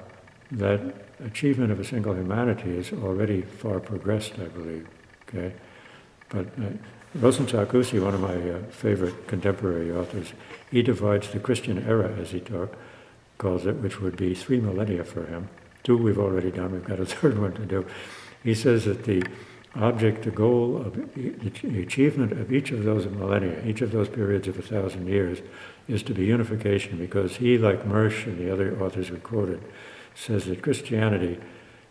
that achievement of a single humanity is already far progressed, I believe. Okay, but Rosenthal-Kusi, one of my favorite contemporary authors, he divides the Christian era, as he calls it, which would be 3 millennia for him. 2 we've already done, we've got a third one to do. He says that the object, the goal of the achievement of each of those millennia, each of those periods of 1,000 years, is to be unification, because he, like Mersch and the other authors we quoted, says that Christianity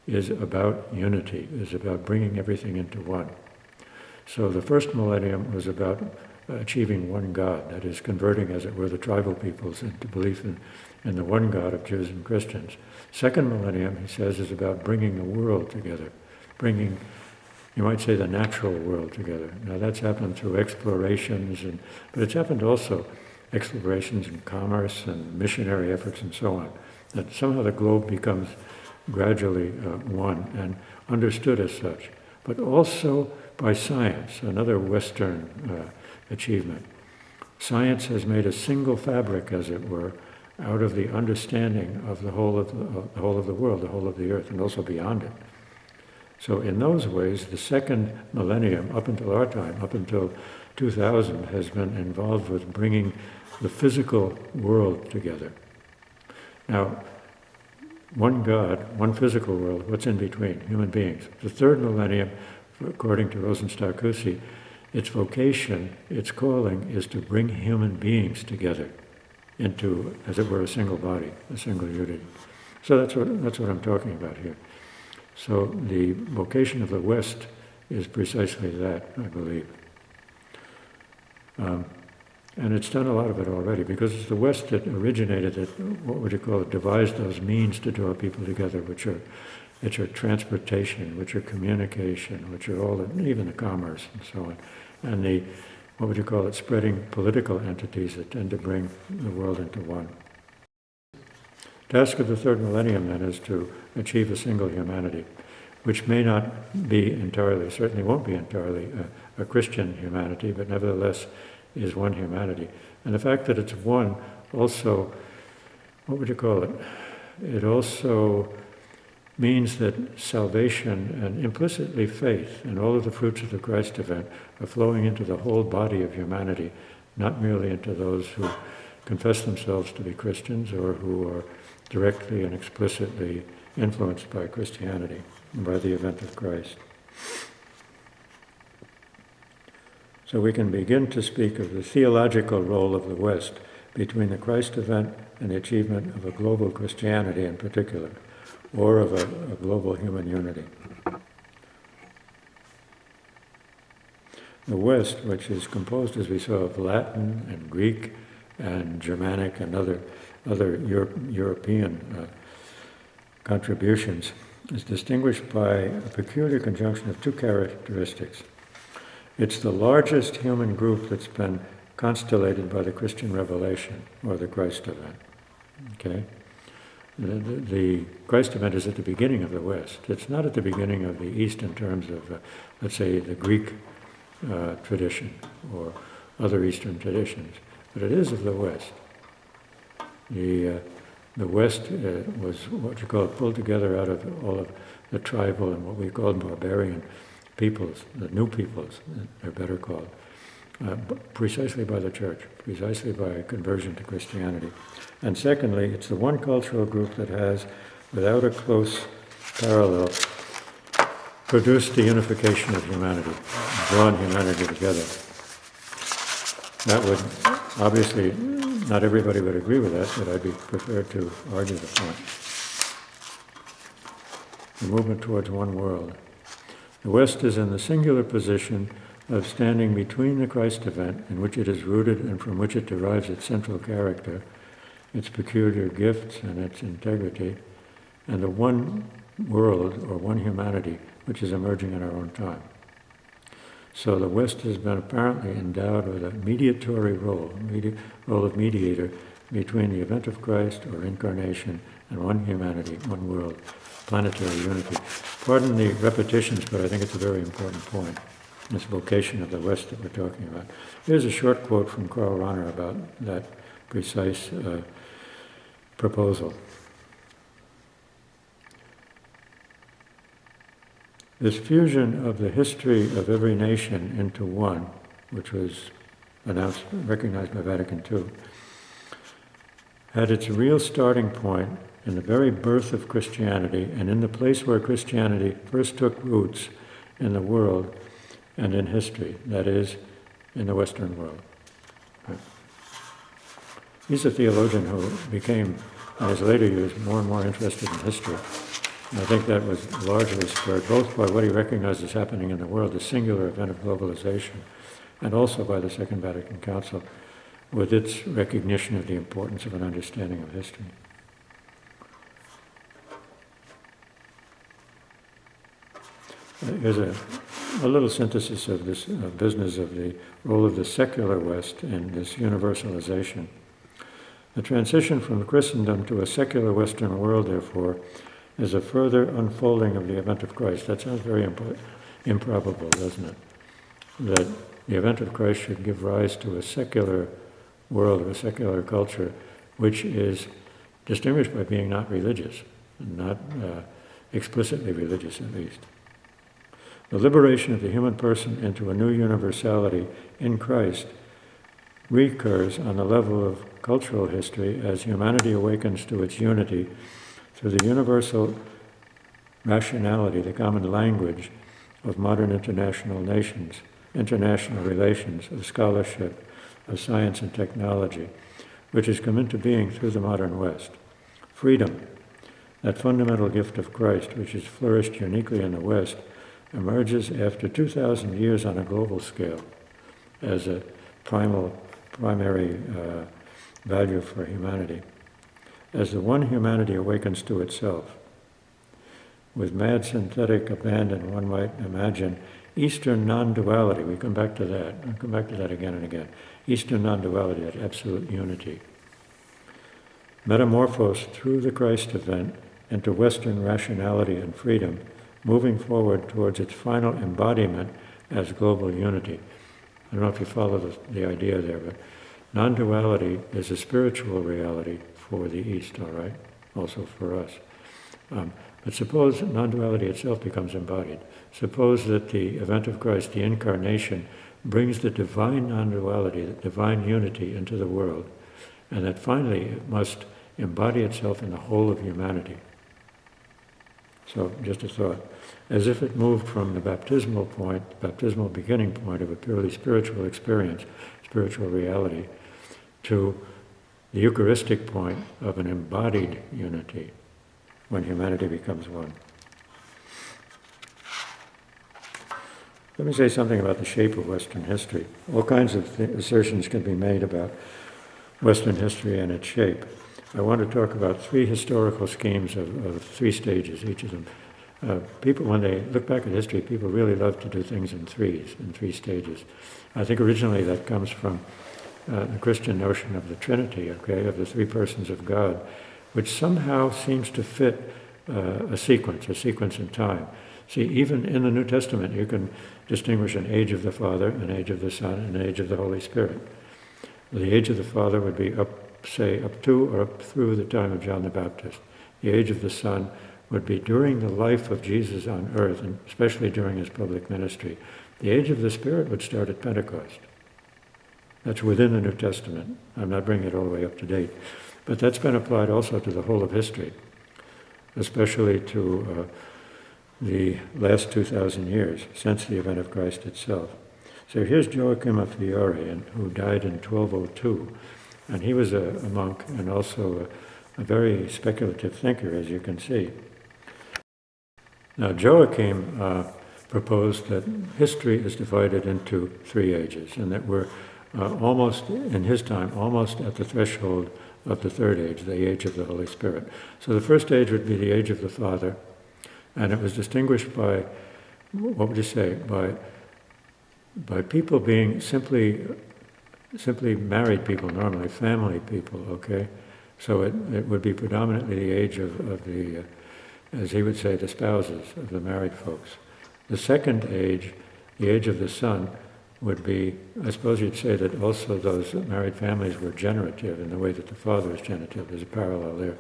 is about unity, is about bringing everything into one. So the first millennium was about achieving one God, that is, converting, as it were, the tribal peoples into belief in the one God of Jews and Christians. Second millennium, he says, is about bringing the world together, bringing, you might say, the natural world together. Now that's happened through explorations, but it's happened also explorations in commerce and missionary efforts and so on, that somehow the globe becomes gradually one and understood as such, but also by science, another Western achievement. Science has made a single fabric, as it were, out of the understanding of the whole of the world, the whole of the earth, and also beyond it. So in those ways, the second millennium, up until our time, up until 2000, has been involved with bringing the physical world together. Now, one God, one physical world, what's in between? Human beings. The third millennium, according to Rosenthal-Kusi, its vocation, its calling, is to bring human beings together into, as it were, a single body, a single unity. So that's what I'm talking about here. So the vocation of the West is precisely that, I believe. And it's done a lot of it already, because it's the West that originated it, what would you call it, devised those means to draw people together, which are transportation, which are communication, which are all, even the commerce and so on. And the, what would you call it, spreading political entities that tend to bring the world into one. Task of the third millennium, then, is to achieve a single humanity, which may not be entirely, certainly won't be entirely a Christian humanity, but nevertheless is one humanity. And the fact that it's one also, what would you call it? It also means that salvation and implicitly faith and all of the fruits of the Christ event are flowing into the whole body of humanity, not merely into those who confess themselves to be Christians or who are directly and explicitly influenced by Christianity and by the event of Christ. So we can begin to speak of the theological role of the West between the Christ event and the achievement of a global Christianity in particular, or of a global human unity. The West, which is composed, as we saw, of Latin and Greek and Germanic and other European contributions, is distinguished by a peculiar conjunction of two characteristics. It's the largest human group that's been constellated by the Christian revelation, or the Christ event. Okay? The Christ event is at the beginning of the West. It's not at the beginning of the East in terms of, let's say, the Greek tradition or other Eastern traditions, but it is of the West. The West was what you call pulled together out of all of the tribal and what we call barbarian peoples, the new peoples, they're better called, precisely by the church, precisely by conversion to Christianity. And secondly, it's the one cultural group that has, without a close parallel, produced the unification of humanity, drawn humanity together. That would, obviously, not everybody would agree with that, but I'd be prepared to argue the point. The movement towards one world. The West is in the singular position of standing between the Christ event, in which it is rooted and from which it derives its central character, its peculiar gifts and its integrity, and the one world or one humanity which is emerging in our own time. So the West has been apparently endowed with a mediatory role, role of mediator between the event of Christ or incarnation and one humanity, one world, planetary unity. Pardon the repetitions, but I think it's a very important point, this vocation of the West that we're talking about. Here's a short quote from Karl Rahner about that precise proposal. This fusion of the history of every nation into one, which was recognized by Vatican II, had its real starting point in the very birth of Christianity and in the place where Christianity first took roots in the world and in history, that is, in the Western world. He's a theologian who became, in his later years, more and more interested in history. And I think that was largely spurred both by what he recognized as happening in the world, the singular event of globalization, and also by the Second Vatican Council, with its recognition of the importance of an understanding of history. Here's a little synthesis of this business of the role of the secular West in this universalization. The transition from Christendom to a secular Western world, therefore, is a further unfolding of the event of Christ. That sounds very improbable, doesn't it? That the event of Christ should give rise to a secular world or a secular culture, which is distinguished by being not religious, not explicitly religious at least. The liberation of the human person into a new universality in Christ recurs on the level of cultural history as humanity awakens to its unity through the universal rationality, the common language of modern international nations, international relations, of scholarship, of science and technology, which has come into being through the modern West. Freedom, that fundamental gift of Christ, which has flourished uniquely in the West, emerges after 2,000 years on a global scale as a primary value for humanity. As the one humanity awakens to itself, with mad synthetic abandon, one might imagine Eastern non-duality. We come back to that. I'll come back to that again and again. Eastern non-duality, that absolute unity. Metamorphosed through the Christ event into Western rationality and freedom, moving forward towards its final embodiment as global unity. I don't know if you follow the idea there, but non-duality is a spiritual reality for the East, all right? Also for us. But suppose non-duality itself becomes embodied. Suppose that the event of Christ, the incarnation, brings the divine non-duality, the divine unity into the world, and that finally it must embody itself in the whole of humanity. So, just a thought. As if it moved from the baptismal point, baptismal beginning point of a purely spiritual experience, spiritual reality, to the Eucharistic point of an embodied unity, when humanity becomes one. Let me say something about the shape of Western history. All kinds of assertions can be made about Western history and its shape. I want to talk about three historical schemes of three stages, each of them. People, when they look back at history, people really love to do things in three stages. I think originally that comes from the Christian notion of the Trinity, okay, of the three persons of God, which somehow seems to fit a sequence in time. See, even in the New Testament, you can distinguish an age of the Father, an age of the Son, and an age of the Holy Spirit. The age of the Father would be up to or up through the time of John the Baptist. The age of the Son would be during the life of Jesus on earth, and especially during his public ministry. The age of the Spirit would start at Pentecost. That's within the New Testament. I'm not bringing it all the way up to date. But that's been applied also to the whole of history, especially to the last 2,000 years, since the event of Christ itself. So here's Joachim of Fiore, who died in 1202. And he was a monk and also a very speculative thinker, as you can see. Now, Joachim proposed that history is divided into three ages, and that we're almost, in his time, almost at the threshold of the third age, the age of the Holy Spirit. So the first age would be the age of the Father, and it was distinguished by, what would you say, by people being simply married people, normally family people, okay? So it would be predominantly the age of the, as he would say, the spouses of the married folks. The second age, the age of the Son, would be, I suppose you'd say that also those married families were generative in the way that the Father is generative. There's a parallel there.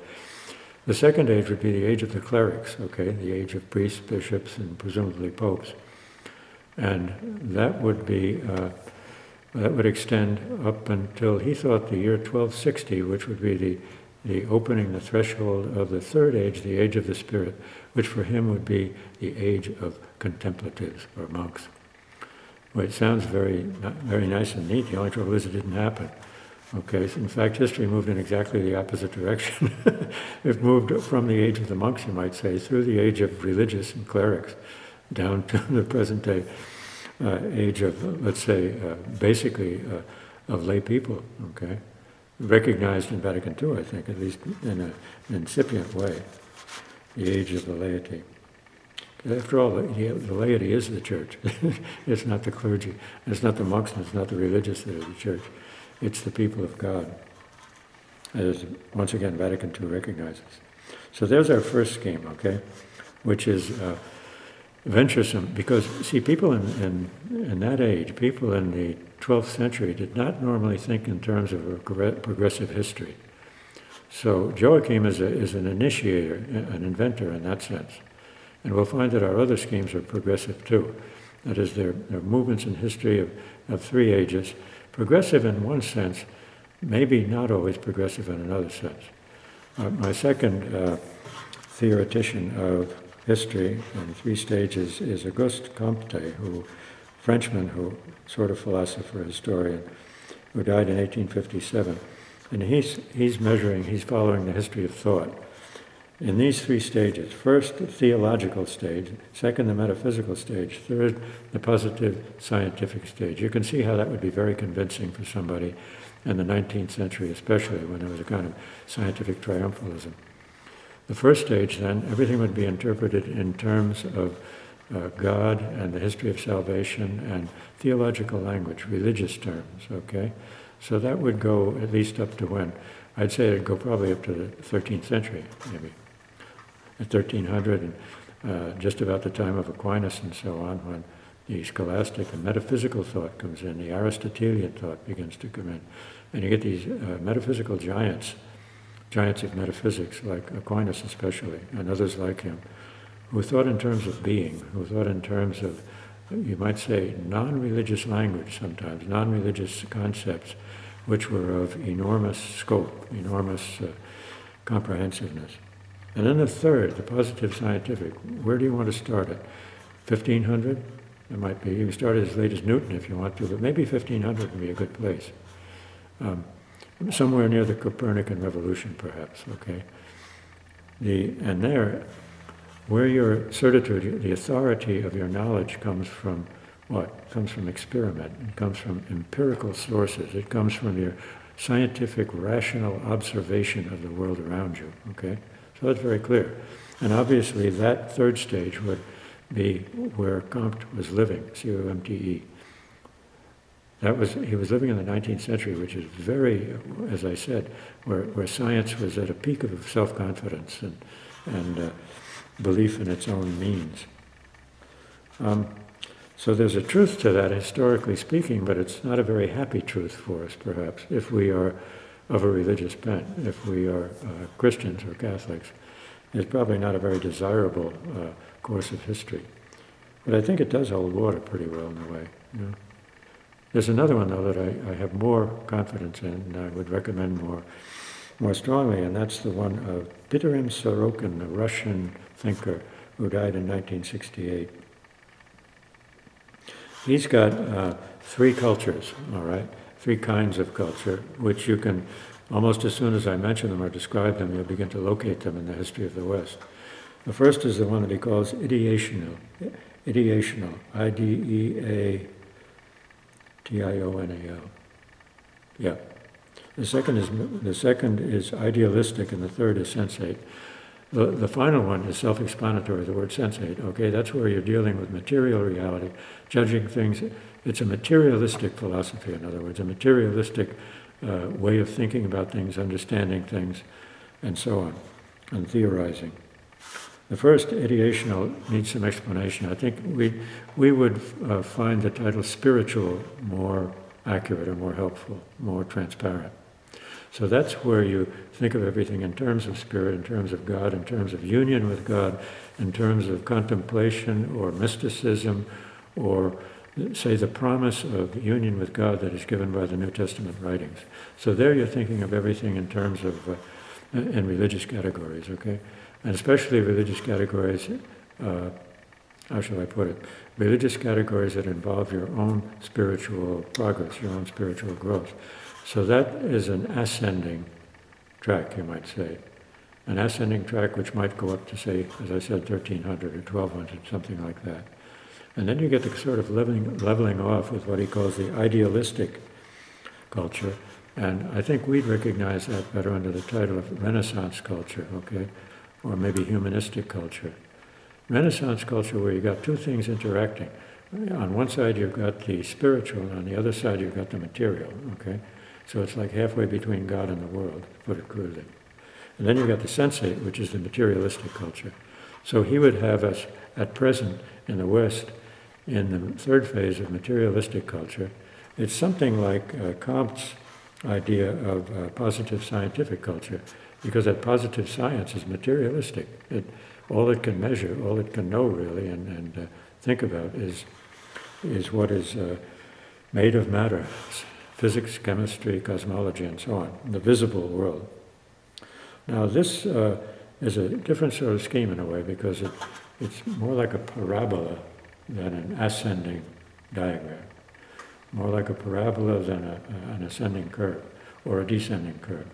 The second age would be the age of the clerics, okay, the age of priests, bishops, and presumably popes. And that would be, that would extend up until, he thought, the year 1260, which would be the opening, the threshold of the third age, the age of the spirit, which for him would be the age of contemplatives, or monks. Well, it sounds very nice and neat. The only trouble is it didn't happen. Okay, so in fact, history moved in exactly the opposite direction. It moved from the age of the monks, you might say, through the age of religious and clerics, down to the present day age of, let's say, basically of lay people, okay? Recognized in Vatican II, I think, at least in an incipient way, the age of the laity. After all, the laity is the church. It's not the clergy, it's not the monks, and it's not the religious that are the church. It's the people of God, as once again Vatican II recognizes. So there's our first scheme, okay, which is venturesome, because, see, people in that age, people in the 12th century did not normally think in terms of a progressive history. So Joachim is an initiator, an inventor in that sense. And we'll find that our other schemes are progressive too. That is, they're movements in history of three ages, progressive in one sense, maybe not always progressive in another sense. My second theoretician of history in three stages is Auguste Comte, Frenchman, who sort of philosopher, historian, who died in 1857. And he's following the history of thought in these three stages. First, the theological stage. Second, the metaphysical stage. Third, the positive scientific stage. You can see how that would be very convincing for somebody in the 19th century, especially when there was a kind of scientific triumphalism. The first stage, then, everything would be interpreted in terms of God and the history of salvation and theological language, religious terms, okay? So that would go at least up to when? I'd say it'd go probably up to the 13th century, maybe. At 1300, and just about the time of Aquinas and so on, when the scholastic and metaphysical thought comes in, the Aristotelian thought begins to come in. And you get these metaphysical giants of metaphysics, like Aquinas especially, and others like him, who thought in terms of being, who thought in terms of, you might say, non-religious language sometimes, non-religious concepts, which were of enormous scope, enormous comprehensiveness. And then the third, the positive scientific, where do you want to start it? 1500? It might be. You can start as late as Newton if you want to, but maybe 1500 would be a good place. Somewhere near the Copernican revolution, perhaps, okay? And there, where your certitude, the authority of your knowledge comes from what? It comes from experiment. It comes from empirical sources. It comes from your scientific, rational observation of the world around you, okay? So that's very clear. And obviously that third stage would be where Comte was living, C-O-M-T-E. He was living in the 19th century, which is very, as I said, where science was at a peak of self-confidence and belief in its own means. So there's a truth to that, historically speaking, but it's not a very happy truth for us, perhaps, if we are of a religious bent. If we are Christians or Catholics, it's probably not a very desirable course of history. But I think it does hold water pretty well in a way. You know? There's another one, though, that I have more confidence in, and I would recommend more strongly, and that's the one of Pitirim Sorokin, a Russian thinker who died in 1968. He's got three cultures, all right? Three kinds of culture, which you can, almost as soon as I mention them or describe them, you'll begin to locate them in the history of the West. The first is the one that he calls ideational, I-D-E-A-T-I-O-N-A-L. Yeah. The second is idealistic, and the third is sensate. The final one is self-explanatory, the word sensate. Okay, that's where you're dealing with material reality, judging things. It's a materialistic philosophy, in other words, a materialistic way of thinking about things, understanding things, and so on, and theorizing. The first, ideational, needs some explanation. I think we would find the title spiritual more accurate or more helpful, more transparent. So that's where you think of everything in terms of spirit, in terms of God, in terms of union with God, in terms of contemplation or mysticism, or say the promise of union with God that is given by the New Testament writings. So there you're thinking of everything in terms of, in religious categories, okay? And especially religious categories, how shall I put it? Religious categories that involve your own spiritual progress, your own spiritual growth. So that is an ascending track, you might say. An ascending track which might go up to, say, as I said, 1,300 or 1,200, something like that. And then you get the sort of leveling off with what he calls the idealistic culture. And I think we'd recognize that better under the title of Renaissance culture, okay? Or maybe humanistic culture. Renaissance culture, where you got two things interacting. On one side you've got the spiritual, and on the other side you've got the material, okay? So it's like halfway between God and the world, to put it crudely. And then you've got the sensate, which is the materialistic culture. So he would have us, at present, in the West, in the third phase of materialistic culture. It's something like Comte's idea of positive scientific culture, because that positive science is materialistic. All it can measure, all it can know really, and think about is what is made of matter, physics, chemistry, cosmology, and so on, the visible world. Now this is a different sort of scheme in a way, because it's more like a parabola than an ascending diagram, more like a parabola than an ascending curve or a descending curve.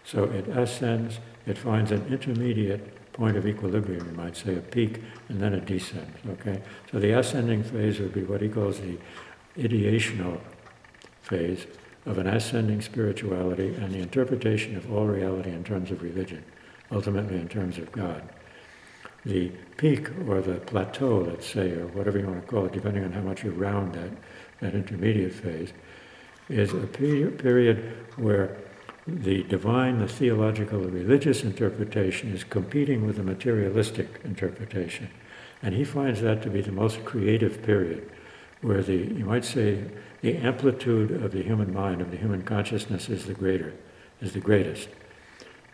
So it ascends, it finds an intermediate point of equilibrium, you might say, a peak, and then it descends, okay? So the ascending phase would be what he calls the ideational phase of an ascending spirituality and the interpretation of all reality in terms of religion, ultimately in terms of God. The peak, or the plateau, let's say, or whatever you want to call it, depending on how much you round that intermediate phase, is a period where the divine, the theological, the religious interpretation is competing with the materialistic interpretation. And he finds that to be the most creative period, where you might say, the amplitude of the human mind, of the human consciousness is the greatest.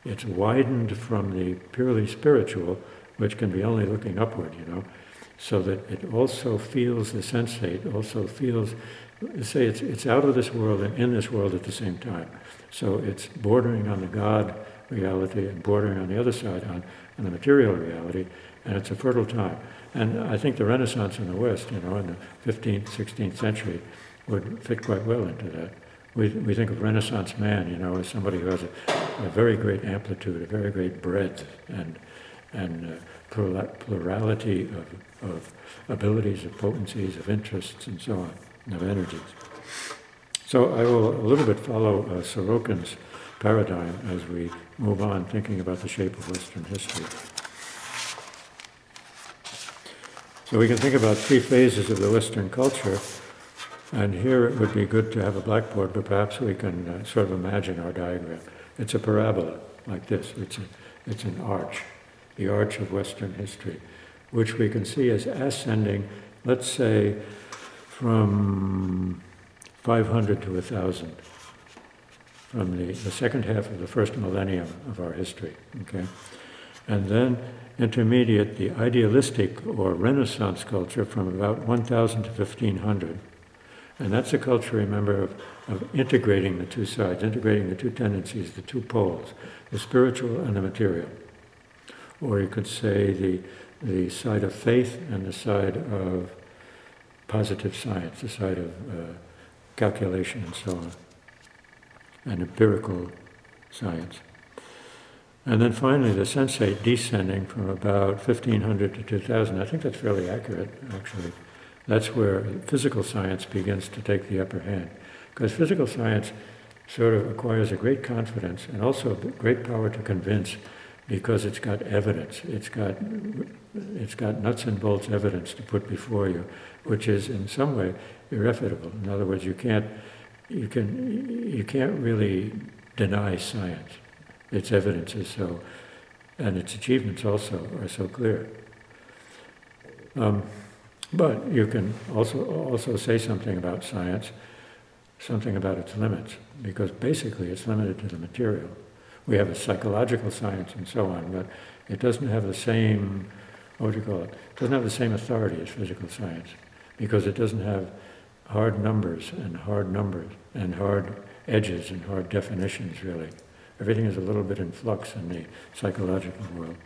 It's widened from the purely spiritual, which can be only looking upward, so that it also feels the sensate, also feels, say it's out of this world and in this world at the same time. So it's bordering on the God reality and bordering on the other side on the material reality, and it's a fertile time. And I think the Renaissance in the West, in the 15th, 16th century, would fit quite well into that. We think of Renaissance man, as somebody who has a very great amplitude, a very great breadth, and plurality of abilities, of potencies, of interests, and so on, of energies. So I will a little bit follow Sorokin's paradigm as we move on, thinking about the shape of Western history. So we can think about three phases of the Western culture, and here it would be good to have a blackboard, but perhaps we can sort of imagine our diagram. It's a parabola, like this. It's an arch, the arch of Western history, which we can see as ascending, let's say, from 500 to 1,000, from the second half of the first millennium of our history, okay? And then intermediate, the idealistic or Renaissance culture from about 1,000 to 1,500. And that's a culture, remember, of integrating the two sides, integrating the two tendencies, the two poles, the spiritual and the material. Or you could say the side of faith and the side of positive science, the side of calculation and so on, and empirical science. And then finally the sensate descending from about 1,500 to 2,000. I think that's fairly accurate, actually. That's where physical science begins to take the upper hand. Because physical science sort of acquires a great confidence and also great power to convince, because it's got evidence. It's got nuts and bolts evidence to put before you, which is in some way irrefutable. In other words, you can't really deny science. Its evidence is so, and its achievements also are so clear. But you can also say something about science something about its limits, because basically it's limited to the material. We have a psychological science and so on, but it doesn't have the same, it doesn't have the same authority as physical science, because it doesn't have hard numbers and hard edges and hard definitions, really. Everything is a little bit in flux in the psychological world.